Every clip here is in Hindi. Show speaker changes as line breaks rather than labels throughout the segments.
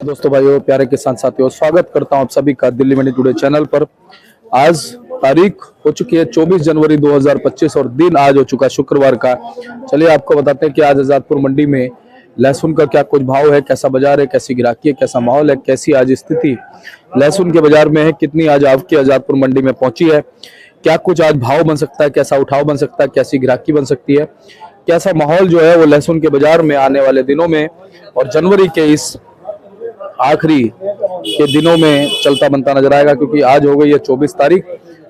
दोस्तों, भाइयों, प्यारे किसान साथियों, स्वागत करता हूं आप सभी का दिल्ली मंडी टुडे चैनल पर। आज तारीख हो चुकी है 24 जनवरी 2025 और दिन आज हो चुका शुक्रवार का। चलिए आपको बताते हैं कि आज आजादपुर मंडी में लहसुन का क्या कुछ भाव है, कैसा बाजार है, कैसी गिराकी है, कैसा माहौल है, कैसी आज स्थिति लहसुन के बाजार में है, कितनी आज आपकी आजादपुर मंडी में पहुंची है, क्या कुछ आज भाव बन सकता है, कैसा उठाव बन सकता है, कैसी गिराकी बन सकती है, कैसा माहौल जो है वो लहसुन के बाजार में आने वाले दिनों में और जनवरी के इस आखिरी के दिनों में चलता बनता नजर आएगा। क्योंकि आज हो गई है 24 तारीख,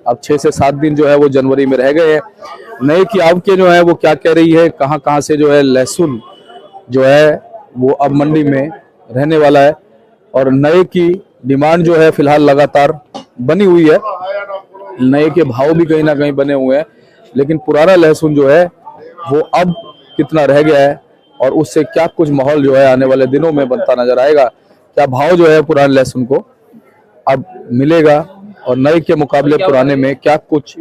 अब 6 से 7 दिन जो है वो जनवरी में रह गए हैं। नए की आवकें जो है वो क्या कह रही है, कहां कहां से जो है लहसुन जो है वो अब मंडी में रहने वाला है और नए की डिमांड जो है फिलहाल लगातार बनी हुई है। नए के भाव भी कहीं ना कहीं बने हुए हैं, लेकिन पुराना लहसुन जो है वो अब कितना रह गया है और उससे क्या कुछ माहौल जो है आने वाले दिनों में बनता नजर आएगा। क्या भाव जो है पुराने लहसुन को अब मिलेगा और नए के मुकाबले पुराने में क्या कुछ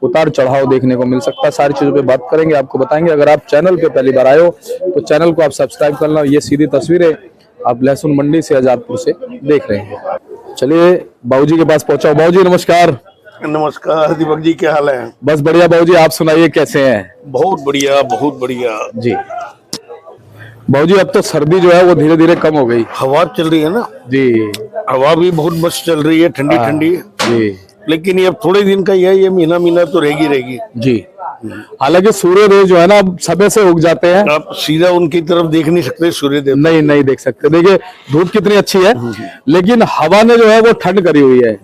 उतार चढ़ाव देखने को मिल सकता है, सारी चीजों पे बात करेंगे, आपको बताएंगे। अगर आप चैनल पे पहली बार आए हो तो चैनल को आप सब्सक्राइब कर लो। ये सीधी तस्वीरें आप लहसुन मंडी से आजादपुर से देख रहे हैं। चलिए बाबूजी के पास पहुंचा। बाबूजी नमस्कार।
नमस्कार दीपक जी, क्या हाल है?
बस बढ़िया बाबूजी, आप सुनाइए कैसे हैं?
बहुत बढ़िया, बहुत बढ़िया
जी। बाबूजी अब तो सर्दी जो है वो धीरे धीरे कम हो गई।
हवा चल रही है ना
जी,
हवा भी बहुत मस्त चल रही है, ठंडी ठंडी
जी।
लेकिन ये अब थोड़े दिन का ही है, ये महीना तो रहेगी
जी। हालांकि सूर्योदय जो है ना अब समय से उग जाते हैं,
आप सीधा उनकी तरफ देख नहीं सकते, सूर्यदेव
नहीं देख सकते। देखिए धूप कितनी अच्छी है, लेकिन हवा ने जो है वो ठंड करी हुई है।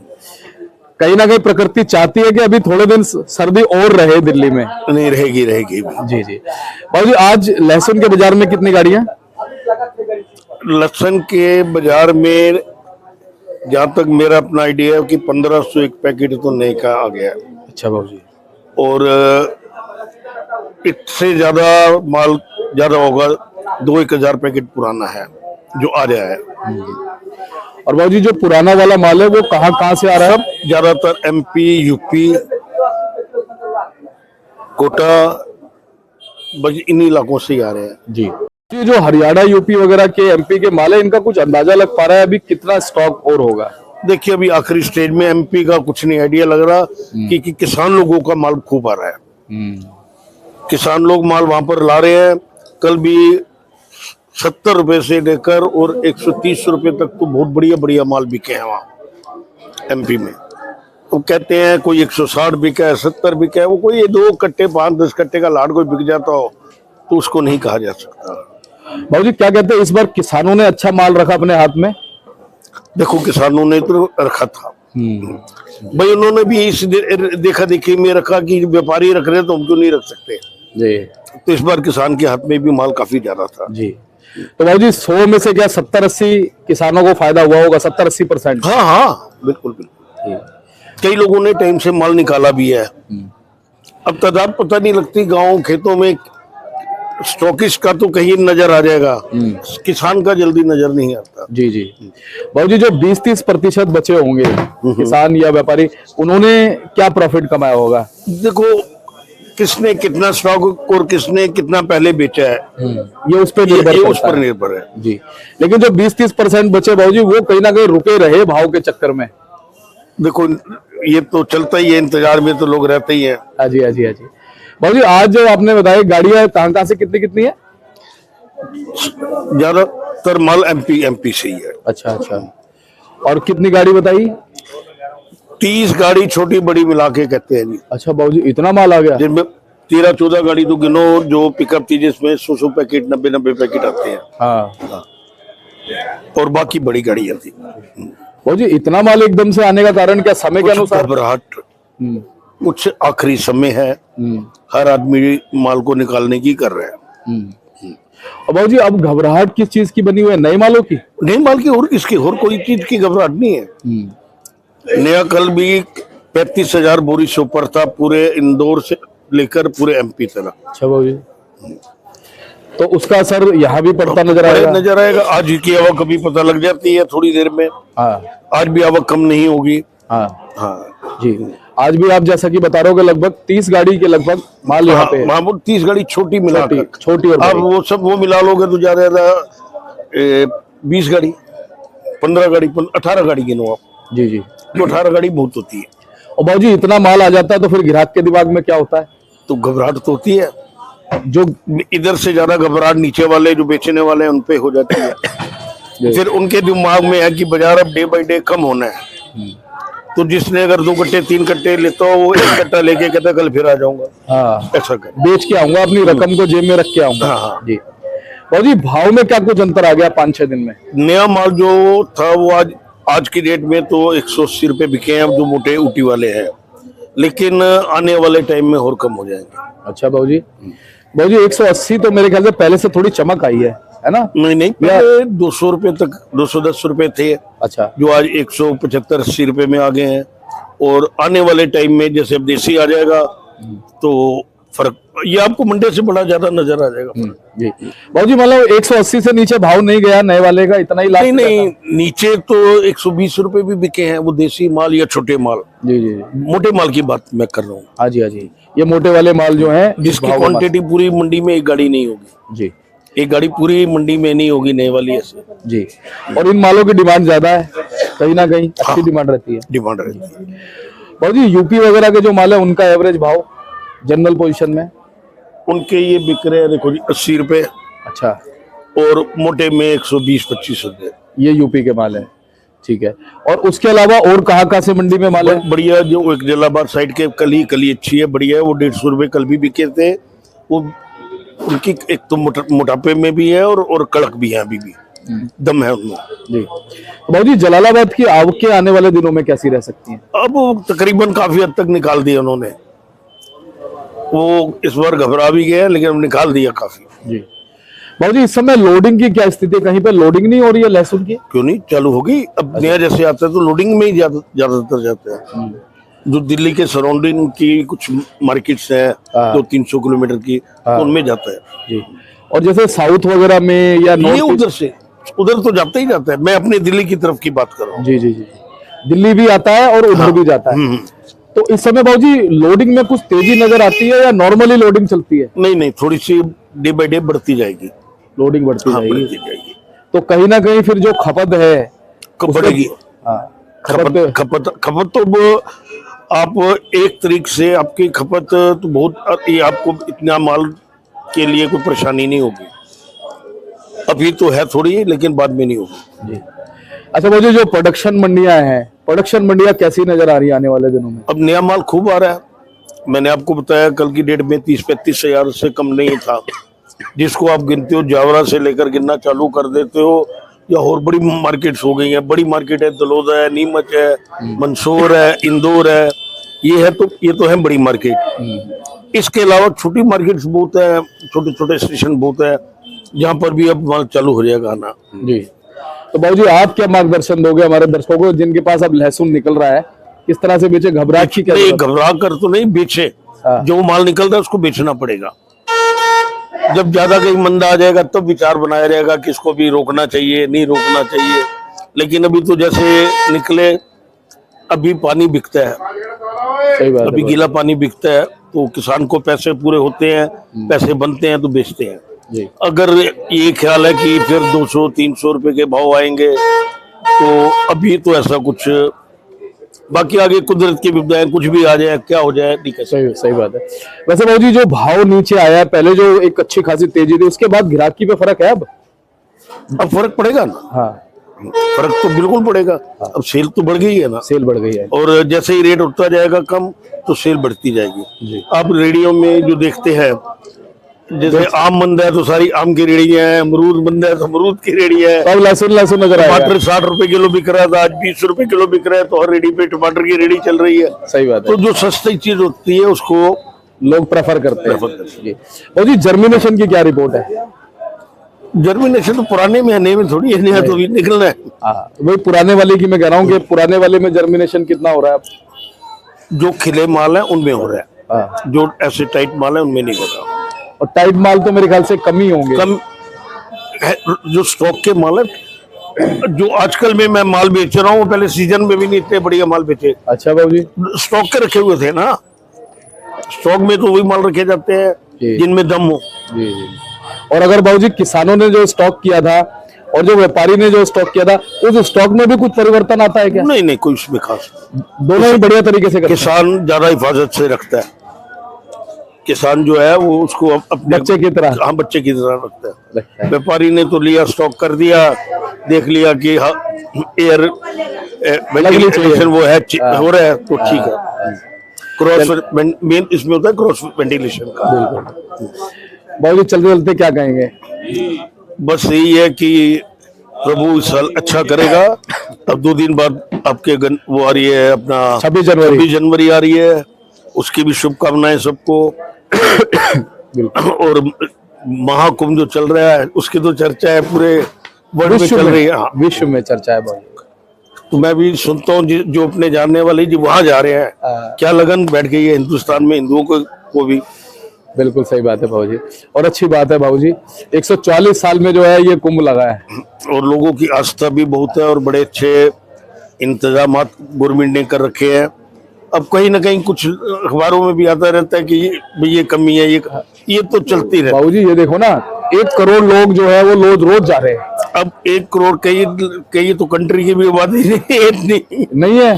कहीं ना कहीं प्रकृति चाहती है कि अभी थोड़े दिन सर्दी और रहे दिल्ली में।
नहीं रहेगी
जी जी। बाबूजी आज लहसुन के बाजार में कितनी गाड़ियां?
लहसुन के बाजार में जहाँ तक मेरा अपना आइडिया है कि 1500 एक पैकेट तो नए का आ गया है।
अच्छा बाबूजी।
और इससे ज्यादा माल ज्यादा होगा, 2-1 हजार पैकेट पुराना है जो आ रहा है।
और बाबूजी जो पुराना वाला माल है वो कहाँ से आ रहा है?
ज्यादातर एमपी, यूपी, कोटा, बस इन इलाकों से ही आ रहे हैं।
जी। ये जो हरियाणा, यूपी वगैरह के, एमपी के माल है, इनका कुछ अंदाजा लग पा रहा है अभी कितना स्टॉक और होगा?
देखिए अभी आखिरी स्टेज में एमपी का कुछ नहीं आइडिया लग रहा कि किसान लोगों का माल खूब आ रहा है। किसान लोग माल वहां पर ला रहे हैं। कल भी 70 रुपए से लेकर और 130 रुपए तक तो बहुत बढ़िया माल बिके हैं वहाँ एमपी में। वो कहते हैं कोई 160 बिका है, 70 बिका है। वो कोई 2 कट्टे 5-10 कट्टे का लाट कोई बिक जाता हो तो उसको नहीं कहा जा सकता।
बाबूजी क्या कहते हैं, इस बार किसानों ने अच्छा माल रखा अपने हाथ में?
देखो किसानों ने तो रखा था भाई, उन्होंने भी इस देखा देखी में रखा कि व्यापारी रख रहे तो हम क्यों नहीं रख सकते
जी।
तो इस बार किसान के हाथ में भी माल काफी ज्यादा था
जी। तो बाबूजी 100 में से क्या 70-80 किसानों को फायदा हुआ होगा? 70-80%?
हाँ बिल्कुल। कई लोगों ने टाइम से माल निकाला भी है। अब तादाद पता नहीं लगती, गांव खेतों में स्टॉकिस्ट का तो कहीं नजर आ जाएगा, किसान का जल्दी नजर नहीं आता। जी जी।
बाबूजी जो 20-30% बचे होंगे किसान या व्यापारी, उन्होंने क्या प्रॉफिट कमाया होगा?
देखो किसने कितना स्टॉक और किसने कितना पहले बेचा है
ये उस पर
निर्भर है
जी। लेकिन जो 20-30% बचे बाबूजी वो कहीं ना कहीं रुके रहे भाव के चक्कर में।
देखो ये तो चलता ही है, इंतजार में तो लोग रहते ही है।
हाँ जी। बाबूजी आज जो आपने बताया गाड़ियां कहाँ से कितनी है?
ज्यादातर माल एमपी से ही है।
अच्छा। और कितनी गाड़ी बताई?
30 गाड़ी छोटी बड़ी मिला के कहते हैं जी।
अच्छा बाबूजी इतना माल आ गया?
जिनमें 13-14 गाड़ी तो गिनो जो पिकअप थी जिसमें 100 पैकेट 90 पैकेट आते हैं।
हाँ।
और बाकी बड़ी गाड़ियां थी।
बाबूजी इतना माल एकदम से आने का कारण क्या? समय के अनुसार
घबराहट, कुछ आखिरी समय है, हर आदमी माल को निकालने की कर रहे हैं।
और बाबूजी अब घबराहट किस चीज की बनी हुई है? नए मालों की?
नए माल की और किसकी, और कोई चीज की घबराहट नहीं है। नया कल भी 35,000 बोरी से ऊपर था, पूरे इंदौर से लेकर पूरे एमपी तक।
अच्छा बाबूजी, तो उसका असर यहाँ भी पड़ता नजर आएगा?
आज की आवक कभी पता लग जाती है थोड़ी देर में। हाँ। आज भी आवक कम नहीं होगी। हाँ
जी। आज भी आप जैसा कि बता रहे हो कि लगभग 30 गाड़ी के लगभग माल यहाँ पे।
हाँ 30 गाड़ी छोटी मिलाकर,
छोटी और
अब वो सब वो मिला लोगे तो ज्यादा 20 गाड़ी 15 गाड़ी 18 गाड़ी गिनो आप,
जी जी।
तो 18 गाड़ी बहुत होती है।
और बाबूजी इतना माल आ जाता है तो फिर ग्राहक के दिमाग में क्या होता है?
तो घबराहट तो होती है,
जो
इधर से ज्यादा घबराहट नीचे वाले जो बेचने वाले हैं उन पे हो जाती है। फिर उनके दिमाग में है कि बाजार अब डे बाई डे कम होना है, तो जिसने अगर 2 कट्टे 3 कट्टे लेता हो वो 1 कट्टा लेके कहता कल फिर आ जाऊंगा,
हाँ
ऐसा कर।
बेच के आऊंगा, अपनी रकम को जेब में रख के आऊंगा।
हाँ, हाँ।
जी बाबूजी भाव में क्या कुछ अंतर आ गया 5-6 दिन में?
नया माल जो था वो आज की डेट में तो 180 रुपए बिके हैं, जो मोटे ऊटी वाले हैं, लेकिन आने वाले टाइम में और कम हो जाएंगे।
अच्छा बाबूजी, बाबूजी 180 तो मेरे ख्याल से पहले से थोड़ी चमक आई है ना?
नहीं, पहले 200 रुपए तक 210 रुपए थे,
अच्छा,
जो आज 175-80 रुपए में आ गए हैं। और आने वाले टाइम में जैसे अब देसी आ जाएगा तो फर्क ये आपको मंडे से बड़ा ज्यादा नजर आ जाएगा।
जी बाबूजी, मतलब 180 से नीचे भाव नहीं गया नए वाले का, इतना ही लास्ट?
नहीं, नीचे तो 120 रुपए भी बिके हैं, वो देसी माल या छोटे माल।
जी जी,
मोटे माल की बात मैं कर रहा हूँ।
हाँ जी हाँ जी, ये मोटे वाले माल जो हैं
जिसकी क्वांटिटी पूरी मंडी में एक गाड़ी नहीं होगी।
जी,
एक गाड़ी पूरी मंडी में नहीं होगी नए वाली ऐसे।
जी, और इन मालों की डिमांड ज्यादा है, कहीं ना कहीं अच्छी डिमांड रहती है।
डिमांड रहती है।
बाबूजी यूपी वगैरह के जो माल है उनका एवरेज भाव जनरल पोजीशन में?
उनके ये बिक रहे हैं देखो जी 80 रुपए,
अच्छा,
और मोटे में 120-25 रुपए।
ये यूपी के माल है, ठीक है। और उसके अलावा और कहाँ से मंडी में माल है?
बढ़िया जो एक जलालाबाद साइड के कली अच्छी है, बढ़िया है, वो 150 रुपए कल भी बिके थे। वो उनकी एक तो मोटापे में भी है और कड़क भी है, अभी भी दम है उनमें।
जी बाबूजी, जलालाबाद की आवकें आने वाले दिनों में कैसी रह सकती हैं?
अब तकरीबन काफी हद तक निकाल दिया उन्होंने, वो इस बार घबरा भी गया लेकिन अब निकाल दिया काफी।
जी बाबूजी, इस समय लोडिंग की क्या स्थिति है? कहीं पे लोडिंग नहीं हो रही है लहसुन की?
क्यों नहीं, चालू होगी। अब नया जैसे आता है तो लोडिंग में ही ज्यादातर जाते हैं। जो दिल्ली के सराउंडिंग की कुछ मार्केट्स है 200-300 किलोमीटर की, तो उनमें जाता है।
जी, और जैसे साउथ वगैरह में या
ये उधर तो जाता ही जाता है। मैं अपने दिल्ली की तरफ की बात कर रहा हूँ।
जी जी जी, दिल्ली भी आता है और उधर भी जाता है। तो इस समय बाबूजी लोडिंग में कुछ तेजी नजर आती है या नॉर्मली लोडिंग चलती है?
नहीं, थोड़ी सी डे बाई डे बढ़ती जाएगी,
लोडिंग बढ़ती
बढ़ती
जाएगी।
जाएगी।
तो कहीं ना कहीं फिर जो खपत है
बढ़ेगी।
हाँ,
खपत तो वो आप एक तरीके से आपकी खपत तो बहुत, ये आपको इतना माल के लिए कोई परेशानी नहीं होगी। अभी तो है थोड़ी, लेकिन बाद में नहीं होगी।
जी। अच्छा बाबूजी, जो प्रोडक्शन मंडियां हैं, प्रोडक्शन मंडियां कैसी नजर आ रही है आने वाले दिनों में?
अब नया माल खूब आ रहा है। मैंने आपको बताया कल की डेट में 30-35 हजार से कम नहीं था। जिसको आप गिनते हो जावरा से लेकर गिनना चालू कर देते हो, या और बड़ी मार्केट्स हो गई हैं। बड़ी मार्केट है, दलोदा है, नीमच है, मंदसौर है, इंदौर है, ये तो है बड़ी मार्केट। इसके अलावा छोटी मार्केट्स बहुत है, छोटे छोटे स्टेशन बहुत है, जहाँ पर भी अब माल चालू हो जाएगा आना।
जी, तो बाबूजी आप क्या मार्गदर्शन दोगे हमारे दर्शकों को जिनके पास अब लहसुन निकल रहा है, किस तरह से बेचे? घबराहट की क्या?
घबरा कर तो नहीं बेचे, जो माल निकल रहा है उसको बेचना पड़ेगा। जब ज्यादा कहीं मंदा आ जाएगा तब विचार बनाया रहेगा कि इसको भी रोकना चाहिए, नहीं रोकना चाहिए। लेकिन अभी तो जैसे निकले, अभी पानी बिकता है,
सही बात
अभी गीला पानी बिकता है, तो किसान को पैसे पूरे होते हैं, पैसे बनते हैं तो बेचते हैं।
जी।
अगर ये ख्याल है कि फिर 200-300 रुपए के भाव आएंगे, तो अभी तो ऐसा कुछ, बाकी आगे कुदरत की विपदाएं, कुछ भी आ जाए, क्या हो जाए, नहीं कह सकते।
सही बात है। वैसे बाबूजी जो भाव नीचे आया है, पहले जो एक अच्छी खासी तेजी थी, उसके बाद गिराकी पे फर्क है? अब
फर्क पड़ेगा ना।
हाँ,
फर्क तो बिल्कुल पड़ेगा। अब सेल तो बढ़ गई है ना,
सेल बढ़ गई है,
और जैसे ही रेट उठता जाएगा कम तो सेल बढ़ती जाएगी। आप रेडियो में जो देखते हैं, जैसे आम मंदा है तो सारी आम की रेड़ियां हैं, अमरूद मंदा है तो अमरूद की रेड़ियां हैं।
अब लहसुन नजर आएगा।
टमाटर 60 रुपए किलो बिक रहा था, आज 20 रुपए किलो बिक रहा है, तो हर रेडी पे टमाटर की रेडी चल रही है।
सही बात है।
तो जो सस्ती चीज होती है उसको
लोग प्रेफर करते हैं। जी, जर्मिनेशन की क्या रिपोर्ट है?
जर्मिनेशन तो पुराने में है, नए में थोड़ी है, नया तो अभी निकलना है।
हाँ, वही पुराने वाले की मैं कह रहा हूँ कि पुराने वाले में जर्मिनेशन कितना हो रहा है?
जो खिले माल है उनमें हो रहा है,
हाँ।
जो ऐसे टाइट माल है उनमें नहीं हो रहा।
और टाइट माल तो मेरे ख्याल से कम ही होंगे।
कम है, जो स्टॉक के माल है, जो आजकल में मैं माल बेच रहा हूँ, पहले सीजन में भी नहीं इतने बढ़िया माल बेचे।
अच्छा बाबूजी,
स्टॉक के रखे हुए थे ना, स्टॉक में तो वही माल रखे जाते हैं जिनमें दम हो।
जी जी। और अगर बाबूजी किसानों ने जो स्टॉक किया था और जो व्यापारी ने जो स्टॉक किया था उस स्टॉक में भी कुछ परिवर्तन आता है क्या?
नहीं नहीं, कोई उसमें खास।
दोनों ही बढ़िया तरीके से करते हैं।
किसान ज्यादा हिफाजत से रखता है। किसान जो है वो उसको अपने
बच्चे की तरह
हाँ, बच्चे की तरह रखता
लगता
है।
है।
व्यापारी ने तो लिया, स्टॉक कर दिया, देख लिया कि एयर वेंटिलेशन वो है, हो रहा है तो ठीक है। क्रॉस मेन इसमें होता है क्रॉस वेंटिलेशन का।
बाबूजी चलते चलते क्या कहेंगे?
बस यही है कि प्रभु इस साल अच्छा करेगा। अब 2 दिन बाद आपके वो आ रही है अपना
26 जनवरी
26 जनवरी आ रही है, उसकी भी शुभकामनाएं सबको। और महाकुंभ जो चल रहा है उसकी तो चर्चा है, पूरे वर्ल्ड में चल रही है। हाँ।
विश्व में चर्चा है बाबू।
तो मैं भी सुनता हूँ जो अपने जानने वाले जी वहां जा रहे हैं, क्या लगन बैठ गई है हिंदुस्तान में, हिंदुओं को भी।
बिल्कुल सही बात है बाबूजी, और अच्छी बात है बाबूजी। 140 साल में जो है ये कुंभ लगा है,
और लोगों की आस्था भी बहुत है, और बड़े अच्छे इंतजाम गवर्नमेंट ने कर रखे हैं। अब कहीं ना कहीं कुछ अखबारों में भी आता रहता है कि ये कमी है, ये तो चलती रहती है।
बाबूजी ये देखो ना, 1 करोड़ लोग जो है वो रोज जा रहे हैं।
अब 1 करोड़ कई तो कंट्री की भी आबादी
नहीं है,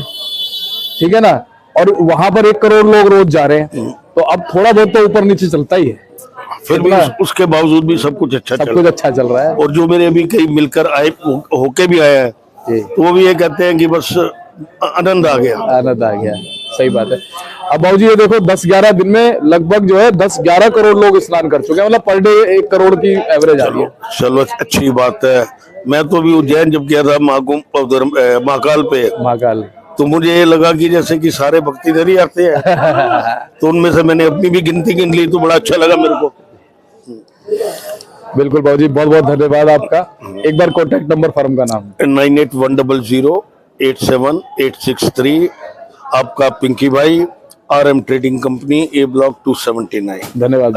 ठीक है ना, और वहां पर 1 करोड़ लोग रोज जा रहे हैं, तो अब थोड़ा बहुत तो ऊपर नीचे चलता ही है।
फिर भी उसके बावजूद भी सब कुछ अच्छा
सब कुछ अच्छा चल रहा है।
और जो मेरे अभी कई मिलकर आए होके भी आए हैं, तो वो भी ये कहते हैं कि बस आनंद आ गया,
आनंद आ गया। सही बात है। अब बाबूजी ये देखो 10-11 दिन में लगभग जो है 10-11 करोड़ लोग स्नान कर चुके हैं, मतलब पर डे 1 करोड़ की एवरेज आ रही है।
चलो अच्छी बात है। मैं तो अभी उज्जैन जब गया था महाकाल पे,
महाकाल,
तो मुझे ये लगा कि जैसे कि सारे भक्ति इधर ही आते हैं। तो उनमें से मैंने अपनी भी गिनती गिन ली, तो बड़ा अच्छा लगा मेरे को।
बिल्कुल बाबूजी, बहुत बहुत धन्यवाद आपका। एक बार कॉन्टेक्ट नंबर फर्म का नाम।
9810087863। आपका पिंकी भाई, RM trading company, A block 279।
धन्यवाद।